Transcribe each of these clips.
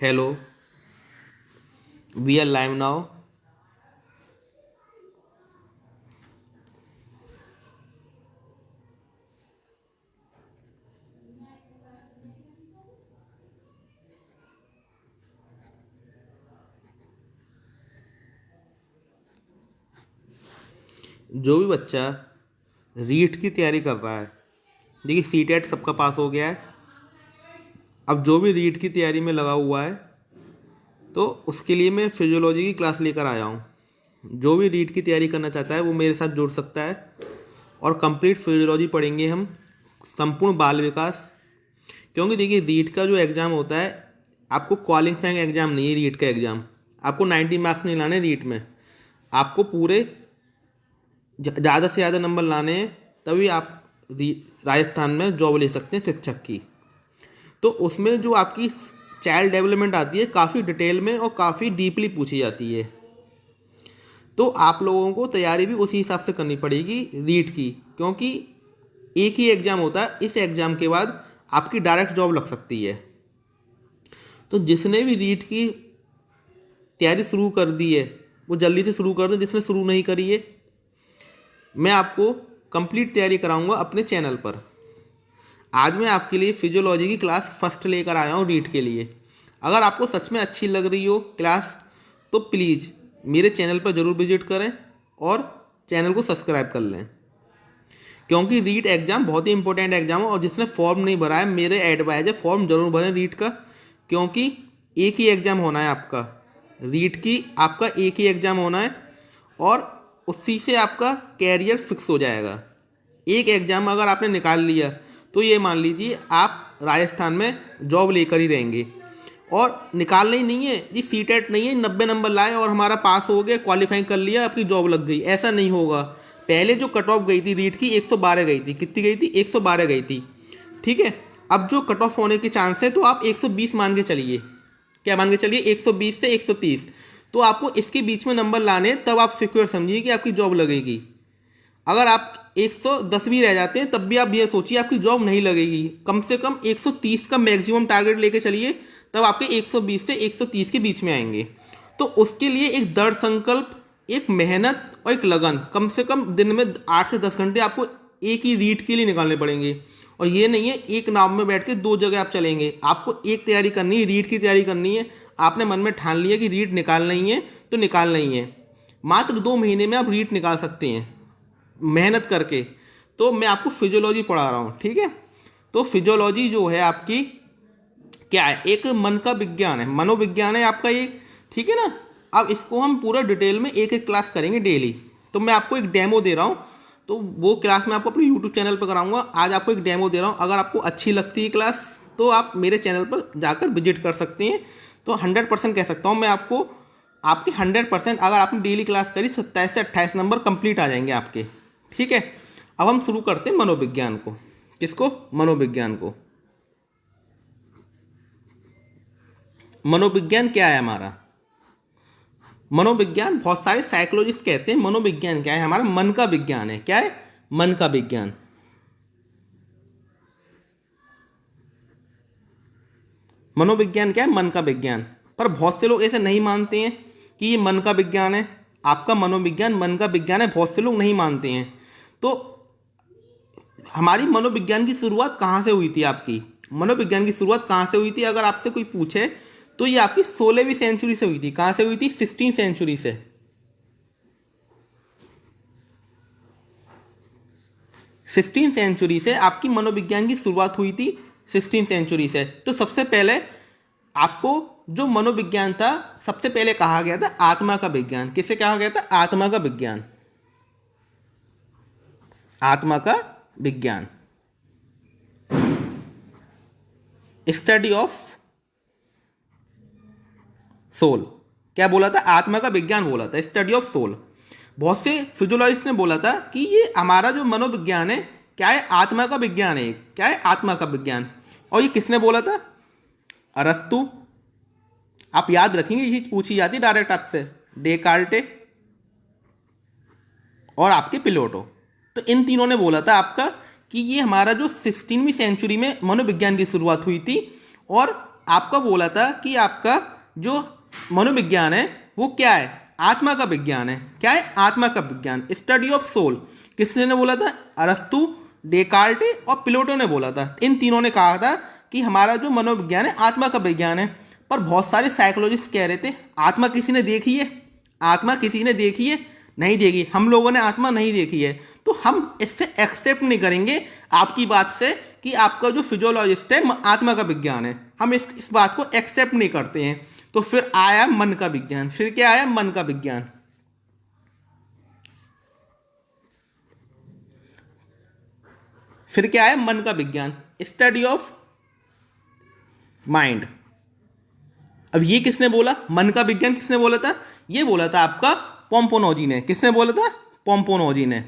Hello, we are live now. जो भी बच्चा रीट की तैयारी कर रहा है, देखिए सीटेट सबका पास हो गया है। अब जो भी रीट की तैयारी में लगा हुआ है, तो उसके लिए मैं फिजियोलॉजी की क्लास लेकर आया हूँ। जो भी रीट की तैयारी करना चाहता है वो मेरे साथ जुड़ सकता है और कंप्लीट फिजियोलॉजी पढ़ेंगे हम, संपूर्ण बाल विकास। क्योंकि देखिए रीट का जो एग्ज़ाम होता है, आपको क्वालिफाइंग एग्ज़ाम नहीं है रीट का एग्ज़ाम। आपको 90 मार्क्स नहीं लाने रीट में, आपको पूरे ज़्यादा से ज़्यादा नंबर लाने हैं, तभी आप राजस्थान में जॉब ले सकते हैं शिक्षक की। तो उसमें जो आपकी चाइल्ड डेवलपमेंट आती है काफ़ी डिटेल में और काफ़ी डीपली पूछी जाती है। तो आप लोगों को तैयारी भी उसी हिसाब से करनी पड़ेगी रीट की, क्योंकि एक ही एग्ज़ाम होता है। इस एग्ज़ाम के बाद आपकी डायरेक्ट जॉब लग सकती है। तो जिसने भी रीट की तैयारी शुरू कर दी है वो जल्दी से शुरू कर दो। जिसने शुरू नहीं करी है, मैं आपको कंप्लीट तैयारी कराऊंगा अपने चैनल पर। आज मैं आपके लिए फिजियोलॉजी की क्लास फर्स्ट लेकर आया हूँ रीट के लिए। अगर आपको सच में अच्छी लग रही हो क्लास, तो प्लीज़ मेरे चैनल पर ज़रूर विजिट करें और चैनल को सब्सक्राइब कर लें, क्योंकि रीट एग्ज़ाम बहुत ही इंपॉर्टेंट एग्ज़ाम है। और जिसने फॉर्म नहीं भरा है, मेरे एडवाइज है फॉर्म जरूर भरें रीट का, क्योंकि एक ही एग्ज़ाम होना है आपका रीट की, आपका एक ही एग्ज़ाम होना है और उसी से आपका कैरियर फिक्स हो जाएगा। एक एग्ज़ाम अगर आपने निकाल लिया तो ये मान लीजिए आप राजस्थान में जॉब लेकर ही रहेंगे। और निकालना ही नहीं है जी, सीटेट नहीं है 90 नंबर लाए और हमारा पास हो गया, क्वालिफाई कर लिया, आपकी जॉब लग गई, ऐसा नहीं होगा। पहले जो कट ऑफ गई थी रीट की 112 गई थी। कितनी गई थी? 112 गई थी। ठीक है, अब जो कट ऑफ होने के चांस है तो आप 120 मान के चलिए। क्या मान के चलिए? 120 से 130। तो आपको इसके बीच में नंबर लाने, तब आप सिक्योर समझिए कि आपकी जॉब लगेगी। अगर आप 110 भी रह जाते हैं तब भी आप ये सोचिए आपकी जॉब नहीं लगेगी। कम से कम 130 का मैक्सिमम टारगेट लेके चलिए, तब आपके 120 से 130 के बीच में आएंगे। तो उसके लिए एक दृढ़ संकल्प, एक मेहनत और एक लगन, कम से कम दिन में 8 से 10 घंटे आपको एक ही रीट के लिए निकालने पड़ेंगे। और ये नहीं है एक नाव में बैठ के दो जगह आप चलेंगे। आपको एक तैयारी करनी है, रीट की तैयारी करनी है। आपने मन में ठान लिया कि रीट निकालना ही है तो निकालना ही है। मात्र 2 महीने में आप रीट निकाल सकते हैं मेहनत करके। तो मैं आपको फिजियोलॉजी पढ़ा रहा हूँ, ठीक है। तो फिजियोलॉजी जो है आपकी क्या है? एक मन का विज्ञान है, मनोविज्ञान है आपका ये, ठीक है ना। अब इसको हम पूरा डिटेल में एक एक क्लास करेंगे डेली। तो मैं आपको एक डेमो दे रहा हूँ, तो वो क्लास मैं आपको अपने यूट्यूब चैनल पर कराऊंगा। आज आपको एक डेमो दे रहा हूँ, अगर आपको अच्छी लगती है क्लास तो आप मेरे चैनल पर जाकर विजिट कर सकते हैं। तो 100% कह सकता हूँ मैं आपको, आपकी 100%, अगर आपने डेली क्लास करी 27 से 28 नंबर कंप्लीट आ जाएंगे आपके, ठीक है। अब हम शुरू करते हैं मनोविज्ञान को। किसको? मनोविज्ञान को। मनोविज्ञान क्या है हमारा? मनोविज्ञान, बहुत सारे साइकोलॉजिस्ट कहते हैं मनोविज्ञान क्या है? हमारा मन का विज्ञान है। क्या है? मन का विज्ञान। मनोविज्ञान क्या है? मन का विज्ञान। पर बहुत से लोग ऐसे नहीं मानते हैं कि ये मन का विज्ञान है, आपका मनोविज्ञान मन का विज्ञान है। बहुत से लोग नहीं मानते हैं। तो हमारी मनोविज्ञान की शुरुआत कहाँ से हुई थी? आपकी मनोविज्ञान की शुरुआत कहाँ से हुई थी अगर आपसे कोई पूछे, तो ये आपकी 16वीं सेंचुरी से हुई थी। कहाँ से हुई थी? 16वीं सेंचुरी से। 16वीं सेंचुरी से आपकी मनोविज्ञान की शुरुआत हुई थी, 16वीं सेंचुरी से। तो सबसे पहले आपको जो मनोविज्ञान था, सबसे पहले कहा गया था आत्मा का विज्ञान। किसे कहा गया था? आत्मा का विज्ञान। आत्मा का विज्ञान, स्टडी ऑफ सोल। क्या बोला था? आत्मा का विज्ञान बोला था, स्टडी ऑफ सोल। बहुत से फिजियोलॉजिस्ट ने बोला था कि ये हमारा जो मनोविज्ञान है क्या है? आत्मा का विज्ञान है। क्या है? आत्मा का विज्ञान। और ये किसने बोला था? अरस्तु। आप याद रखेंगे, ये चीज पूछी जाती डायरेक्ट आपसे। डेकार्टे और आपके पिलोटो। तो इन तीनों ने बोला था आपका कि ये हमारा जो 16वीं सेंचुरी में मनोविज्ञान की शुरुआत हुई थी। और आपका बोला था कि आपका जो मनोविज्ञान है वो क्या है, आत्मा का विज्ञान है। क्या है? आत्मा का विज्ञान, स्टडी ऑफ सोल। किसने बोला था? अरस्तु, डेकार्टे और प्लेटो ने बोला था। इन तीनों ने कहा था कि हमारा जो मनोविज्ञान है आत्मा का विज्ञान है। पर बहुत सारे साइकोलॉजिस्ट कह रहे थे आत्मा किसी ने देखी है, आत्मा किसी ने देखी है? नहीं देखी, हम लोगों ने आत्मा नहीं देखी है। तो हम इससे एक्सेप्ट नहीं करेंगे आपकी बात से कि आपका जो फिजियोलॉजिस्ट है आत्मा का विज्ञान है, हम इस बात को एक्सेप्ट नहीं करते हैं। तो फिर आया मन का विज्ञान। फिर क्या आया? मन का विज्ञान। फिर क्या आया? मन का विज्ञान, स्टडी ऑफ माइंड। अब ये किसने बोला? मन का विज्ञान किसने बोला था? ये बोला था आपका पोम्पोनोजी ने। किसने बोला था? पोम्पोनोजी ने।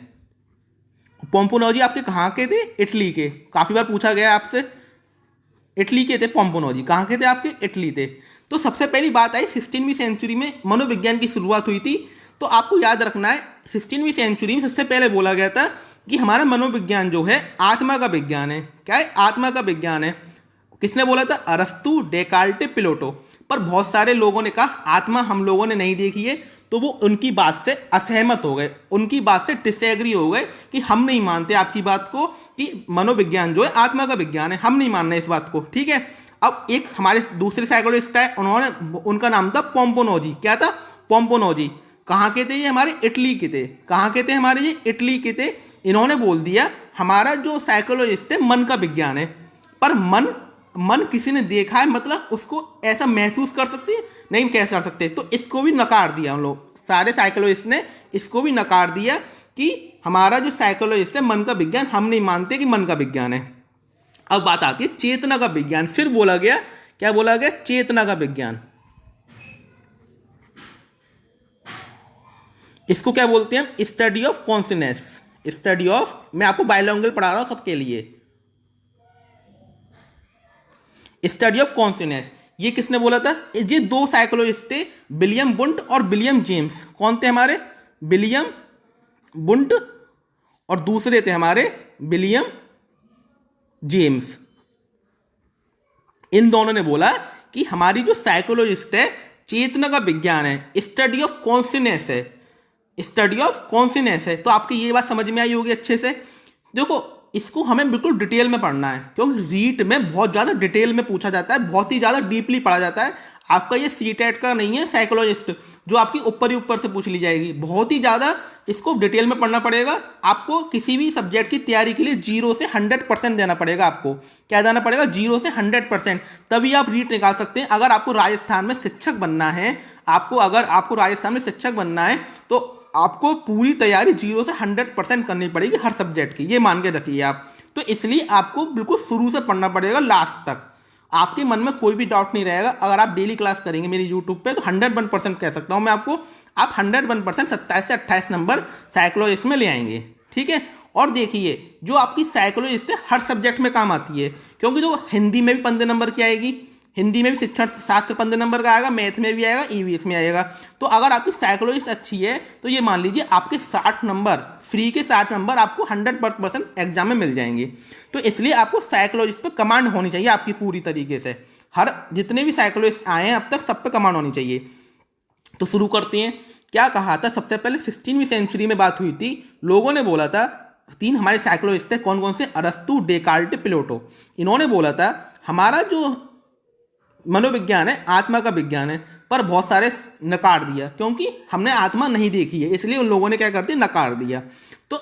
पोम्पोनोजी आपके कहाँ के थे? इटली के। काफी बार पूछा गया आपसे, इटली के थे पोम्पोनोजी। कहाँ के थे आपके? इटली थे। तो सबसे पहली बात आई 16वीं सेंचुरी में मनोविज्ञान की शुरुआत हुई थी। तो आपको याद रखना है 16वीं सेंचुरी में सबसे पहले बोला गया था कि हमारा मनोविज्ञान जो है आत्मा का विज्ञान है। क्या है? आत्मा का विज्ञान है। किसने बोला था? अरस्तु, डेकार्टे, प्लेटो। पर बहुत सारे लोगों ने कहा आत्मा हम लोगों ने नहीं देखी है, तो वो उनकी बात से असहमत हो गए, उनकी बात से डिसएग्री हो गए कि हम नहीं मानते आपकी बात को कि मनोविज्ञान जो है आत्मा का विज्ञान है, हम नहीं मान रहे इस बात को। ठीक है। अब एक हमारे दूसरे साइकोलॉजिस्ट है, उनका नाम था पोम्पोनोजी। क्या था? पोम्पोनोजी। कहाँ के थे ये? हमारे इटली के थे। कहाँ के थे? हमारे ये इटली के थे। इन्होंने बोल दिया हमारा जो साइकोलॉजिस्ट है मन का विज्ञान है। पर मन किसी ने देखा है मतलब उसको ऐसा महसूस कर सकती है? नहीं कह कर सकते। तो इसको भी नकार दिया उन लोग, सारे साइकोलॉजिस्ट ने इसको भी नकार दिया कि हमारा जो साइकोलॉजिस्ट है मन का विज्ञान, हम नहीं मानते कि मन का विज्ञान है। अब बात आती है चेतना का विज्ञान। फिर बोला गया, क्या बोला गया? चेतना का विज्ञान। इसको क्या बोलते हैं? Study of consciousness. Study of, मैं आपको बायलैंग्वेज पढ़ा रहा हूं सबके लिए। Study of consciousness. ये किसने बोला था? ये दो साइकोलॉजिस्ट थे, विलियम वुंट और विलियम जेम्स। कौन थे हमारे? विलियम वुंट और दूसरे थे हमारे विलियम जेम्स। इन दोनों ने बोला कि हमारी जो साइकोलॉजिस्ट है चेतना का विज्ञान है, स्टडी ऑफ कॉन्शियसनेस है, स्टडी ऑफ कॉन्शियसनेस है। तो आपकी ये बात समझ में आई होगी अच्छे से। देखो इसको हमें बिल्कुल डिटेल में पढ़ना है, क्योंकि रीट में बहुत ज़्यादा डिटेल में पूछा जाता है, बहुत ही ज़्यादा डीपली पढ़ा जाता है। आपका ये सीटेट का नहीं है साइकोलॉजिस्ट जो आपकी ऊपर ही ऊपर से पूछ ली जाएगी, बहुत ही ज़्यादा इसको डिटेल में पढ़ना पड़ेगा। आपको किसी भी सब्जेक्ट की तैयारी के लिए 0 से 100% देना पड़ेगा। आपको क्या देना पड़ेगा? 0 से 100%, तभी आप रीट निकाल सकते हैं। अगर आपको राजस्थान में शिक्षक बनना है, अगर आपको राजस्थान में शिक्षक बनना है तो आपको पूरी तैयारी 0 से 100% करनी पड़ेगी हर सब्जेक्ट की, ये मान के रखिए आप। तो इसलिए आपको बिल्कुल शुरू से पढ़ना पड़ेगा लास्ट तक। आपके मन में कोई भी डाउट नहीं रहेगा। अगर आप डेली क्लास करेंगे मेरी यूट्यूब पे तो 101% कह सकता हूं मैं आपको, आप 101% 27 से 28 नंबर साइकोलॉजिस्ट में ले आएंगे। ठीक है। और देखिए जो आपकी साइकोलॉजिस्ट है हर सब्जेक्ट में काम आती है, क्योंकि जो हिंदी में भी 15 नंबर की आएगी, हिंदी में भी शिक्षण शास्त्र 15 नंबर का आएगा, मैथ में भी आएगा, ईवीएस में आएगा। तो अगर आपकी साइकोलॉजी अच्छी है तो ये मान लीजिए आपके 60 नंबर, फ्री के 60 नंबर आपको 100% एग्जाम में मिल जाएंगे। तो इसलिए आपको साइकोलॉजिस्ट पे कमांड होनी चाहिए आपकी पूरी तरीके से। हर जितने भी साइकोलॉजिस्ट आए हैं अब तक सब पे कमांड होनी चाहिए। तो शुरू करते हैं। क्या कहा था? सबसे पहले 16वीं सेंचुरी में बात हुई थी, लोगों ने बोला था, 3 हमारे साइकोलॉजिस्ट थे, कौन कौन से? अरस्तु, डेकार्टे, प्लेटो। इन्होंने बोला था हमारा जो मनोविज्ञान है आत्मा का विज्ञान है। पर बहुत सारे नकार दिया, क्योंकि हमने आत्मा नहीं देखी है, इसलिए उन लोगों ने क्या कर दिया? नकार दिया। तो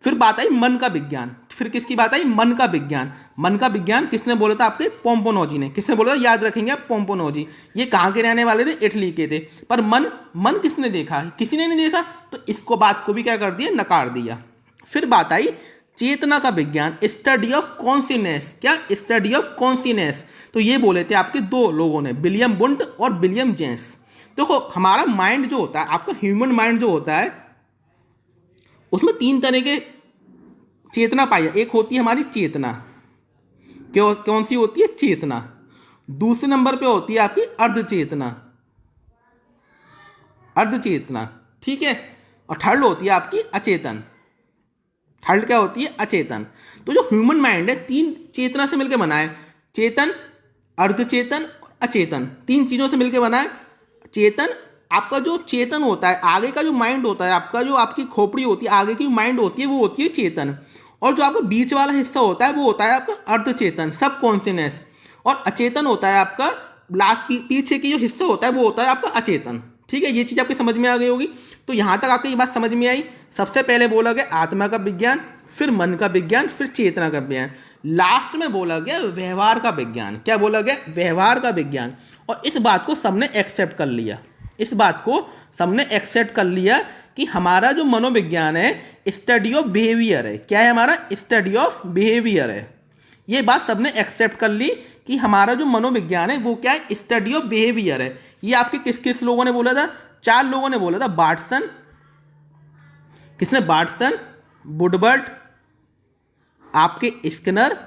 फिर बात आई मन का विज्ञान। फिर किसकी बात आई? मन का विज्ञान। मन का विज्ञान किसने बोला था? आपके पोम्पोनोजी ने। किसने बोला था? याद रखेंगे आप, पोम्पोनोजी। ये कहाँ के रहने वाले थे? इटली के थे। पर मन किसने देखा? किसी ने नहीं देखा। तो इसको बात को भी क्या कर दिया? नकार दिया। फिर बात आई चेतना का विज्ञान, स्टडी ऑफ कॉन्शियसनेस। क्या? Study of consciousness. तो ये बोले थे आपके दो लोगों ने, विलियम वुंट और विलियम जेम्स। देखो हमारा माइंड जो होता है, आपका ह्यूमन माइंड जो होता है, उसमें 3 तरह के चेतना पाई है। एक होती है हमारी चेतना, कौन सी होती है? चेतना। दूसरे नंबर पे होती है आपकी अर्धचेतना, अर्धचेतना। ठीक है। और थर्ड होती है आपकी अचेतन। थर्ड क्या होती है? अचेतन। तो जो ह्यूमन माइंड है 3 चेतना से मिलकर बना है, चेतन, अर्धचेतन, अचेतन, तीन चीजों से मिलकर बना है। चेतन, आपका जो चेतन होता है, आगे का जो माइंड होता है आपका, जो आपकी खोपड़ी होती है, आगे की माइंड होती है, वो होती है चेतन। और जो आपका बीच वाला हिस्सा होता है वो होता है आपका अर्धचेतन, सब कॉन्शियसनेस। और अचेतन होता है आपका लास्ट पीछे की जो हिस्सा होता है वो होता है आपका अचेतन। ठीक है, ये चीज आपकी समझ में आ गई होगी। तो यहां तक आपको ये बात समझ में आई। सबसे पहले बोला गया आत्मा का विज्ञान, फिर मन का विज्ञान, फिर चेतना का विज्ञान, लास्ट में बोला गया व्यवहार का विज्ञान। क्या बोला गया? व्यवहार का विज्ञान। और इस बात को सबने एक्सेप्ट कर लिया, इस बात को सबने एक्सेप्ट कर लिया कि हमारा जो मनोविज्ञान है स्टडी ऑफ बिहेवियर है। क्या है? हमारा स्टडी ऑफ बिहेवियर है। ये बात सबने एक्सेप्ट कर ली कि हमारा जो मनोविज्ञान है वो क्या है? स्टडी ऑफ बिहेवियर है। ये आपके किस किस लोगों ने बोला था? 4 लोगों ने बोला था। बार्टसन, किसने? बार्टसन, वुडवर्ड, आपके स्किनर,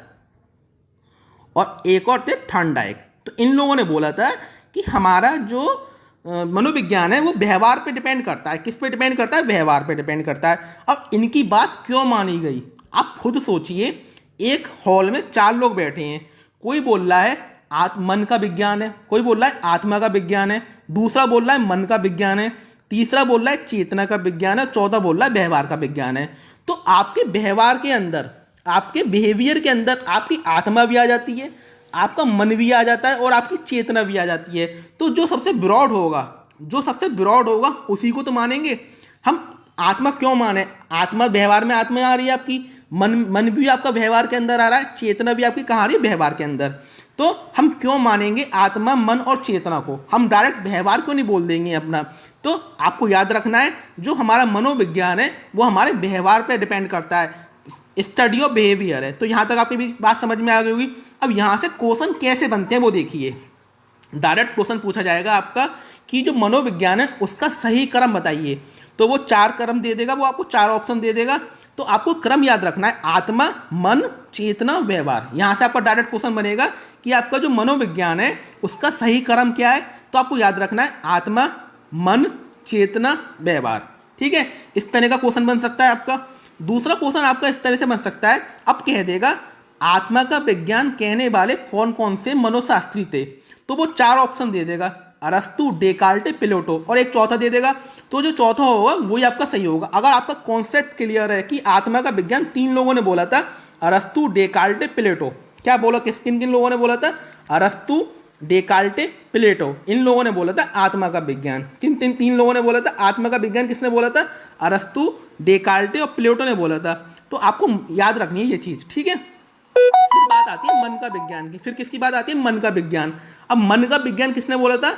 और एक और थे थॉर्नडाइक। तो इन लोगों ने बोला था कि हमारा जो मनोविज्ञान है वो व्यवहार पे डिपेंड करता है। किस पे डिपेंड करता है? व्यवहार पे डिपेंड करता है। अब इनकी बात क्यों मानी गई? आप खुद सोचिए, एक हॉल में 4 लोग बैठे हैं, कोई बोल रहा है मन का विज्ञान है, कोई बोल रहा है आत्मा का विज्ञान है, दूसरा बोल रहा है मन का विज्ञान है, तीसरा बोल रहा है चेतना का विज्ञान है, चौथा बोल रहा है व्यवहार का विज्ञान है। तो आपके व्यवहार के अंदर, आपके बिहेवियर के अंदर आपकी आत्मा भी आ जाती है, आपका मन भी आ जाता है, और आपकी चेतना भी आ जाती है। तो जो सबसे ब्रॉड होगा, जो सबसे ब्रॉड होगा उसी को तो मानेंगे हम। आत्मा क्यों माने? आत्मा, व्यवहार में आत्मा आ रही है आपकी, मन भी आपका व्यवहार के अंदर आ रहा है, चेतना भी आपकी कहाँ आ रही है? व्यवहार के अंदर। तो हम क्यों मानेंगे आत्मा, मन और चेतना को? हम डायरेक्ट व्यवहार क्यों नहीं बोल देंगे अपना? तो आपको याद रखना है, जो हमारा मनोविज्ञान है वो हमारे व्यवहार पर डिपेंड करता है, स्टडी ऑफ बिहेवियर है। तो यहां तक आपकी भी बात समझ में आ गई होगी। अब यहां से क्वेश्चन कैसे बनते हैं वो देखिए। डायरेक्ट क्वेश्चन पूछा जाएगा आपका कि जो मनोविज्ञान है उसका सही क्रम बताइए। तो वो 4 क्रम दे देगा, वो आपको 4 ऑप्शन दे देगा। तो आपको क्रम याद रखना है, आत्मा, मन, चेतना, व्यवहार। यहां से आपका डायरेक्ट क्वेश्चन बनेगा कि आपका जो मनोविज्ञान है उसका सही क्रम क्या है। तो आपको याद रखना है आत्मा, मन, चेतना, व्यवहार। ठीक है, इस तरह का क्वेश्चन बन सकता है आपका। दूसरा क्वेश्चन आपका इस तरह से बन सकता है, अब कह देगा आत्मा का विज्ञान कहने वाले कौन कौन से मनोशास्त्री थे। तो वो 4 ऑप्शन दे देगा, अरस्तु, डेकार्टे, प्लेटो, और एक चौथा दे देगा। तो जो चौथा होगा वही आपका सही होगा। अगर आपका कॉन्सेप्ट क्लियर है कि आत्मा का विज्ञान 3 लोगों ने बोला था, अरस्तु, डेकार्टे, प्लेटो। क्या बोला? किन किन लोगों ने बोला था? अरस्तु, डेकार्टे, प्लेटो, इन लोगों ने बोला था आत्मा का विज्ञान। किन 3 लोगों ने बोला था आत्मा का विज्ञान? किसने बोला था? अरस्तु, डेकार्टे और प्लेटो ने बोला था। तो आपको याद रखनी है ये चीज। ठीक है, फिर बात आती है मन का विज्ञान की। फिर किसकी बात आती है? मन का विज्ञान। अब मन का विज्ञान किसने बोला था?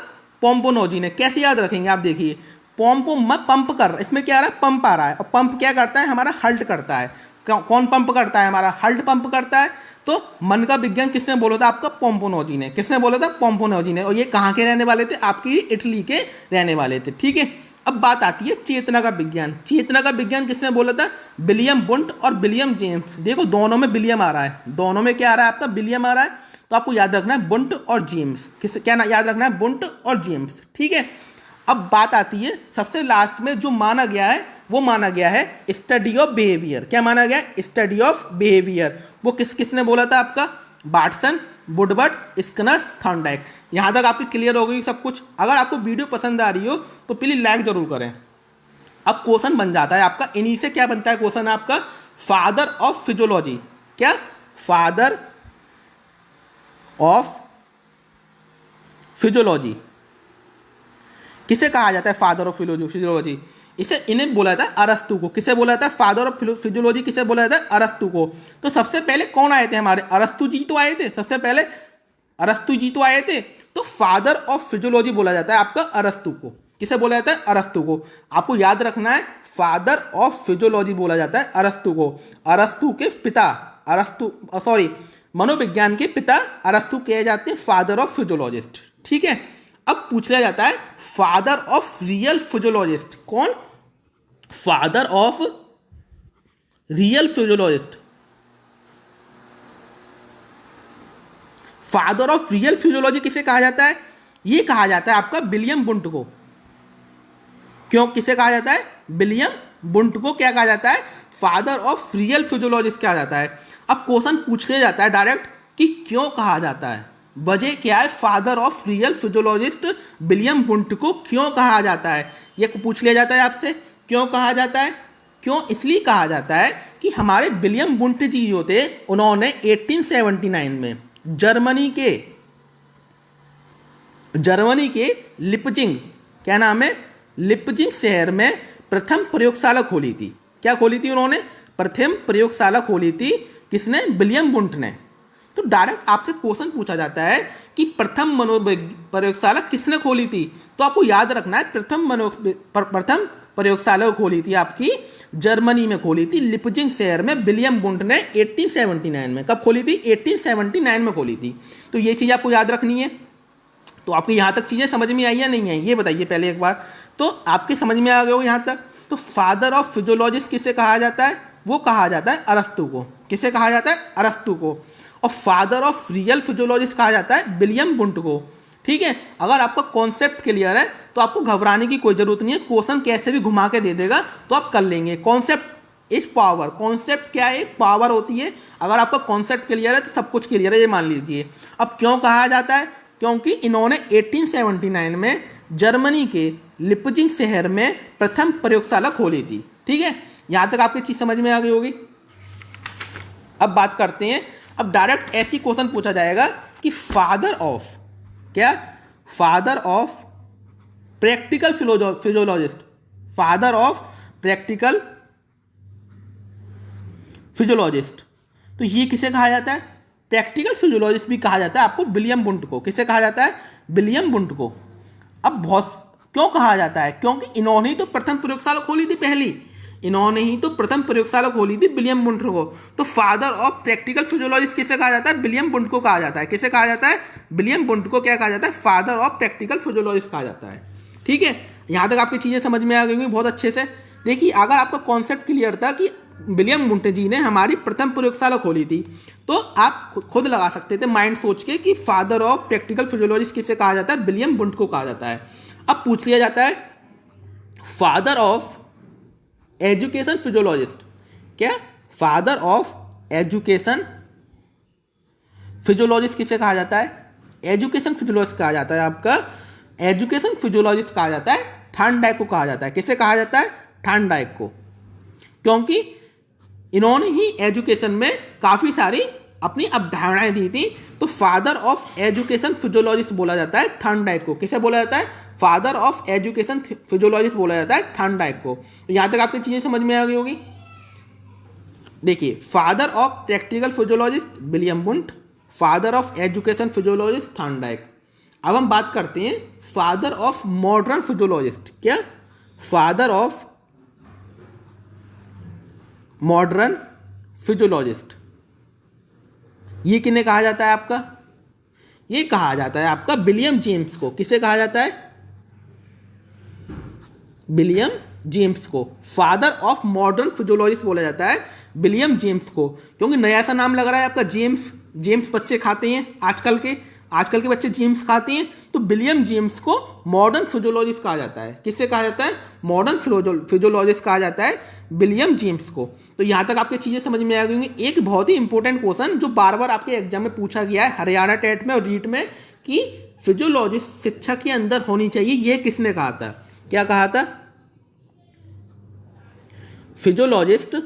पोम्पोनोजी ने। कैसे याद रखेंगे आप देखिए, पोम्पो पंप कर रहा है, इसमें क्या आ रहा है? पंप आ रहा है। और पंप क्या करता है? हमारा हल्ट करता है। कौन पंप करता है? हमारा हल्ट पंप करता है। तो मन का विज्ञान किसने बोला था? आपका पोम्पोनोजी ने। किसने बोला था? पोम्पोनोजी ने। और ये कहाँ के रहने वाले थे? आपकी इटली के रहने वाले थे। ठीक है, अब बात आती है चेतना का विज्ञान। चेतना का विज्ञान किसने बोला था? विलियम वुंट और विलियम जेम्स। देखो दोनों में विलियम आ रहा है, दोनों में क्या आ रहा है? आपका विलियम आ रहा है। तो आपको याद रखना है वुंट और जेम्स। क्या याद रखना है? वुंट और जेम्स। ठीक है, अब बात आती है सबसे लास्ट में, जो माना गया है वो माना गया है स्टडी ऑफ बिहेवियर। क्या माना गया? Study of behaviour. वो किसने बोला था? आपका बार्टसन, वुडवर्ड, स्किनर, थॉर्नडाइक। यहां तक आपकी क्लियर हो गई सब कुछ। अगर आपको वीडियो पसंद आ रही हो तो प्लीज लाइक जरूर करें। अब क्वेश्चन बन जाता है आपका, इन्हीं से क्या बनता है क्वेश्चन आपका? Father of physiology. क्या? फादर ऑफ फिजियोलॉजी किसे कहा जाता है? Father of physiology. इसे इन्हें बोला था अरस्तु को। किसे बोला था? फादर ऑफ फिजियोलॉजी किसे बोला था? अरस्तु को। तो सबसे पहले कौन आए थे हमारे? अरस्तु जी तो आए थे, सबसे पहले अरस्तु जी तो आए थे। तो फादर ऑफ फिजियोलॉजी बोला जाता है आपका अरस्तु को। किसे बोला जाता है? अरस्तु को। आपको याद रखना है, फादर ऑफ फिजियोलॉजी बोला जाता है अरस्तु को। अरस्तु के पिता, मनोविज्ञान के पिता अरस्तु कहे जाते हैं फादर ऑफ फिजियोलॉजिस्ट। ठीक है, अब पूछ लिया जाता है फादर ऑफ रियल फिजियोलॉजिस्ट कौन? Father of real physiologist, father of real physiology किसे कहा जाता है? ये कहा जाता है आपका विलियम वुंट को। क्यों किसे कहा जाता है? विलियम वुंट को क्या कहा जाता है? फादर ऑफ रियल फिजियोलॉजिस्ट कहा जाता है। अब क्वेश्चन पूछ लिया जाता है डायरेक्ट कि क्यों कहा जाता है। वजह क्या है, father of real physiologist William Wundt को क्यों कहा जाता है, ये पूछ लिया जाता है आपसे, क्यों कहा जाता है। क्यों इसलिए कहा जाता है कि हमारे विलियम वुंट जी जो थे उन्होंने 1879 में जर्मनी के लिपजिंग, क्या नाम है, लिपजिंग शहर में प्रथम प्रयोगशाला खोली थी। क्या खोली थी उन्होंने, प्रथम प्रयोगशाला खोली थी, किसने, विलियम वुंट ने। तो डायरेक्ट आपसे क्वेश्चन पूछा जाता है कि प्रथम प्रयोगशाला किसने खोली थी, तो आपको याद रखना है प्रथम प्रयोगशाला खोली थी आपकी जर्मनी में खोली थी, लिपजिंग शहर में विलियम वुंट ने 1879 में। कब खोली थी, 1879 में खोली थी। तो ये चीज़ आपको याद रखनी है। तो आपको यहाँ तक चीज़ें समझ में आई या नहीं आई, ये बताइए पहले एक बार। तो आपके समझ में आ गए हो यहाँ तक। तो फादर ऑफ फिजियोलॉजिस्ट किसे कहा जाता है, वो कहा जाता है अरस्तु को। किसे कहा जाता है, अरस्तु को। और फादर ऑफ रियल फिजियोलॉजिस्ट कहा जाता है विलियम वुंट को। ठीक है, अगर आपका कॉन्सेप्ट क्लियर है तो आपको घबराने की कोई जरूरत नहीं है, क्वेश्चन कैसे भी घुमा के दे देगा तो आप कर लेंगे। कॉन्सेप्ट इज पावर, कॉन्सेप्ट क्या है, पावर होती है। अगर आपका कॉन्सेप्ट क्लियर है तो सब कुछ क्लियर है, ये मान लीजिए। अब क्यों कहा जाता है, क्योंकि इन्होंने 1879 में जर्मनी के लिपजिंग शहर में प्रथम प्रयोगशाला खोली थी। ठीक है, यहां तक आपकी चीज समझ में आ गई होगी। अब बात करते हैं, अब डायरेक्ट ऐसी क्वेश्चन पूछा जाएगा कि फादर ऑफ, क्या, father of practical physiologist, father of practical physiologist, तो ये किसे कहा जाता है, प्रैक्टिकल फिजियोलॉजिस्ट भी कहा जाता है आपको विलियम वुंट को। किसे कहा जाता है, विलियम वुंट को। अब बहुत क्यों कहा जाता है, क्योंकि इन्होंने ही तो प्रथम प्रयोगशाला खोली थी, पहली इन्होंने ही तो प्रथम प्रयोगशाला खोली थी विलियम वुंट को। तो फादर ऑफ प्रैक्टिकल फिजियोलॉजिस्ट किसे कहा जाता है, विलियम वुंट को कहा जाता है। किसे कहा जाता है, विलियम वुंट को क्या कहा जाता है, फादर ऑफ प्रैक्टिकल फिजियोलॉजिस्ट कहा जाता है। ठीक है, यहां तक आपकी चीजें समझ में आ गई होंगी बहुत अच्छे से। देखिए, अगर आपका कॉन्सेप्ट क्लियर था कि विलियम वुंट जी ने हमारी प्रथम प्रयोगशाला खोली थी, तो आप खुद लगा सकते थे माइंड सोच के कि फादर ऑफ प्रैक्टिकल फिजियोलॉजिस्ट किसे कहा जाता है, विलियम वुंट को कहा जाता है। अब पूछ लिया जाता है फादर ऑफ एजुकेशन फिजियोलॉजिस्ट, क्या, फादर ऑफ एजुकेशन फिजियोलॉजिस्ट किसे कहा जाता है, एजुकेशन फिजियोलॉजिस्ट कहा जाता है आपका, एजुकेशन फिजियोलॉजिस्ट कहा जाता है थॉर्नडाइक को कहा जाता है। किसे कहा जाता है, थॉर्नडाइक को, क्योंकि इन्होंने ही एजुकेशन में काफी सारी अपनी अवधारणाएं दी थी। तो फादर ऑफ एजुकेशन फिजियोलॉजिस्ट बोला जाता है थॉर्नडाइक को। किसे बोला जाता है, फादर ऑफ एजुकेशन फिजियोलॉजिस्ट बोला जाता है थॉर्नडाइक को। तो यहां तक आपकी चीजें समझ में आ गई होगी। देखिए, father of practical physiologist William Wundt, father of education physiologist Thorndike. अब हम बात करते हैं फादर ऑफ मॉडर्न फिजियोलॉजिस्ट, क्या, फादर ऑफ मॉडर्न फिजियोलॉजिस्ट, ये किन्हें कहा जाता है आपका, ये कहा जाता है आपका विलियम जेम्स को। किसे कहा जाता है, विलियम जेम्स को। फादर ऑफ मॉडर्न फिजियोलॉजिस्ट बोला जाता है विलियम जेम्स को, क्योंकि नया सा नाम लग रहा है आपका जेम्स। जेम्स बच्चे खाते हैं आजकल के बच्चे जेम्स खाते हैं, तो विलियम जेम्स को मॉडर्न फिजियोलॉजिस्ट कहा जाता है। किससे कहा जाता है, मॉडर्न फिजियोलॉजिस्ट कहा जाता है विलियम जेम्स को। तो यहां तक आपकी चीजें समझ में आ गई होंगी। एक बहुत ही इंपॉर्टेंट क्वेश्चन जो बार बार आपके एग्जाम में पूछा गया है, हरियाणा टेट में और रीट में, कि फिजियोलॉजिस्ट शिक्षा के अंदर होनी चाहिए, यह किसने कहा था, क्या कहा था, फिजियोलॉजिस्ट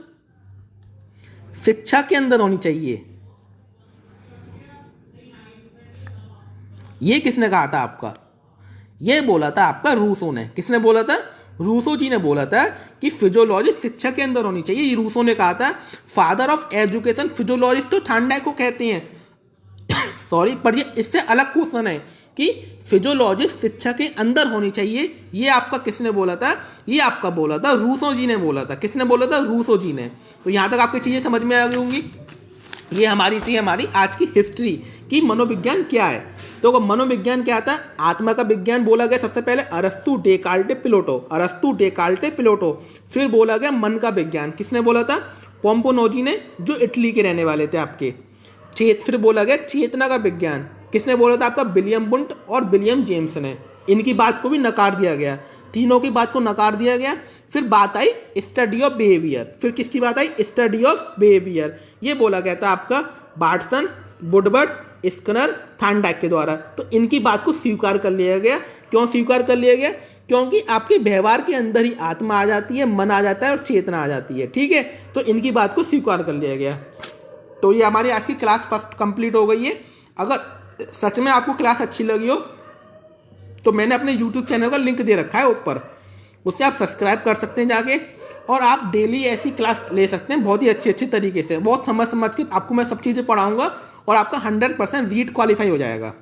शिक्षा के अंदर होनी चाहिए, ये किसने कहा था आपका, ये बोला था आपका रूसो ने। किसने बोला था, रूसो जी ने बोला था कि फिजियोलॉजिस्ट शिक्षा के अंदर होनी चाहिए, ये रूसो ने कहा था। फादर ऑफ एजुकेशन फिजियोलॉजिस्ट तो थॉर्नडाइक को कहते हैं सॉरी, पर ये इससे अलग क्वेश्चन है कि फिजियोलॉजिस्ट शिक्षा के अंदर होनी चाहिए, ये आपका किसने बोला था, ये आपका बोला था रूसो जी ने बोला था। किसने बोला था, रूसो जी ने। तो यहां तक आपकी चीजें समझ में आ गई होंगी। ये हमारी थी हमारी आज की हिस्ट्री की मनोविज्ञान क्या है। तो मनोविज्ञान क्या था, आत्मा का विज्ञान बोला गया सबसे पहले अरस्तु डेकार्टे प्लेटो। फिर बोला गया मन का विज्ञान, किसने बोला था, पोम्पोनोजी ने, जो इटली के रहने वाले थे आपके। फिर बोला गया चेतना का विज्ञान, किसने बोला था आपका, विलियम वुंट और विलियम जेम्स ने। इनकी बात को भी नकार दिया गया, तीनों की बात को नकार दिया गया। फिर बात आई स्टडी ऑफ बिहेवियर, फिर किसकी बात आई, स्टडी ऑफ बिहेवियर। ये बोला गया था आपका वाटसन, वुडवर्ड, स्किनर, थॉर्नडाइक के द्वारा। तो इनकी बात को स्वीकार कर लिया गया। क्यों स्वीकार कर लिया गया? क्योंकि आपके व्यवहार के अंदर ही आत्मा आ जाती है, मन आ जाता है और चेतना आ जाती है। ठीक है, तो इनकी बात को स्वीकार कर लिया गया। तो ये हमारी आज की क्लास फर्स्ट कंप्लीट हो गई है। अगर सच में आपको क्लास अच्छी लगी हो तो मैंने अपने यूट्यूब चैनल का लिंक दे रखा है ऊपर, उससे आप सब्सक्राइब कर सकते हैं जाके, और आप डेली ऐसी क्लास ले सकते हैं बहुत ही अच्छे तरीके से। बहुत समझ के आपको मैं सब चीज़ें पढ़ाऊंगा और आपका 100% रीट क्वालिफाई हो जाएगा,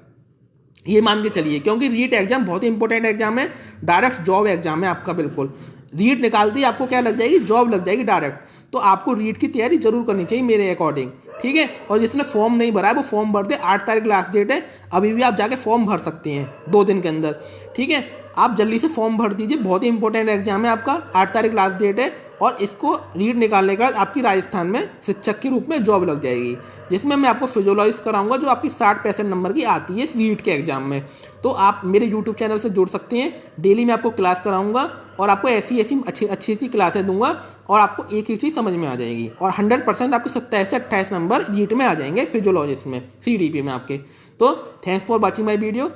ये मान के चलिए। क्योंकि रीट एग्जाम बहुत ही इंपॉर्टेंट एग्जाम है, डायरेक्ट जॉब एग्जाम है आपका। बिल्कुल रीट निकालते ही आपको क्या लग जाएगी? जॉब लग जाएगी डायरेक्ट। तो आपको रीट की तैयारी जरूर करनी चाहिए मेरे अकॉर्डिंग। ठीक है, और जिसने फॉर्म नहीं भरा है वो फॉर्म भर दे। 8 तारीख लास्ट डेट है, अभी भी आप जाके फॉर्म भर सकते हैं 2 दिन के अंदर। ठीक है, आप जल्दी से फॉर्म भर दीजिए, बहुत ही इंपॉर्टेंट एग्जाम है आपका। 8 तारीख लास्ट डेट है, और इसको रीट निकालने के बाद आपकी राजस्थान में शिक्षक के रूप में जॉब लग जाएगी, जिसमें मैं आपको फिजियोलॉजिस्ट कराऊंगा जो आपकी 60-65 नंबर की आती है रीट के एग्जाम में। तो आप मेरे यूट्यूब चैनल से जुड़ सकते हैं, डेली मैं आपको क्लास कराऊंगा और आपको ऐसी अच्छी क्लासें दूंगा, और आपको एक ही चीज़ समझ में आ जाएगी। और 100% आपके 27 से 28 नंबर रीट में आ जाएंगे फिजियोलॉजिस्ट में, CDP में आपके। तो thanks for watching my video.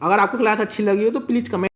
अगर आपको क्लास अच्छी लगी हो तो प्लीज़ कमेंट